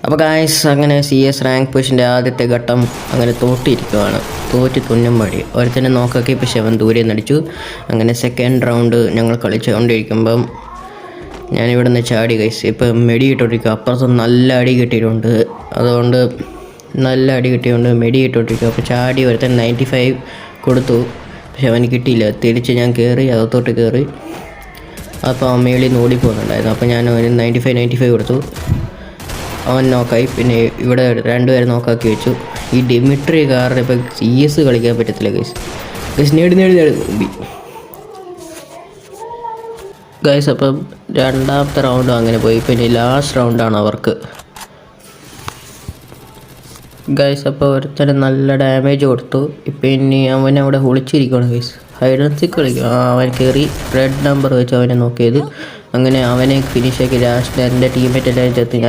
അപ്പോൾ ഗായ്സ് അങ്ങനെ CS rank പുഷിൻ്റെ ആദ്യത്തെ ഘട്ടം അങ്ങനെ തോറ്റ് തുന്നം പാടി ഒരുത്തന്നെ നോക്കാക്കി. പക്ഷെ അവൻ ദൂരെ നടിച്ചു. അങ്ങനെ സെക്കൻഡ് റൗണ്ട് ഞങ്ങൾ കളിച്ചുകൊണ്ടിരിക്കുമ്പം ഞാനിവിടെ നിന്ന് ചാടി ഗൈസ്. ഇപ്പം മെഡി ഇട്ടോണ്ടിരിക്കുക. അപ്പുറത്ത് നല്ല അടി കിട്ടിയിട്ടുണ്ട്. മെഡി ഇട്ടോണ്ടിരിക്കുക. അപ്പോൾ ചാടി ഒരുത്തൻ 95 കൊടുത്തു. പക്ഷെ അവന് കിട്ടിയില്ല. തിരിച്ച് ഞാൻ കയറി അകത്തോട്ട് കയറി. അപ്പോൾ അവൻ മേളിൽ നിന്ന് ഓടിപ്പോകുന്നുണ്ടായിരുന്നു. അപ്പോൾ ഞാൻ അവന് 95 കൊടുത്തു. അവൻ നോക്കായി. പിന്നെ ഇവിടെ രണ്ടുപേരെ നോക്കാക്കി വെച്ചു. ഈ ഡിമിട്രി കാരണം ഇപ്പം CS കളിക്കാൻ പറ്റത്തില്ല ഗൈസ് നേടി ഗൈസ്. അപ്പം രണ്ടാമത്തെ റൗണ്ടും അങ്ങനെ പോയി. പിന്നെ ലാസ്റ്റ് റൗണ്ടാണ് അവർക്ക് ഗൈസ്. അപ്പോൾ ഒരുത്തന് നല്ല ഡാമേജ് കൊടുത്തു. ഇപ്പം ഇനി അവനവിടെ ഒളിച്ചിരിക്കുകയാണ് ഗൈസ്. ഹൈഡ് ആൻഡ് സീക്ക് കളിക്കും. അവൻ കയറി റെഡ് നമ്പർ വെച്ച് അവനെ നോക്കിയത്. അങ്ങനെ അവനെ ഫിനിഷാക്കി. ലാസ്റ്റ് എൻ്റെ ടീമേറ്റ് എല്ലാവരും ചേർത്ത് ഞാൻ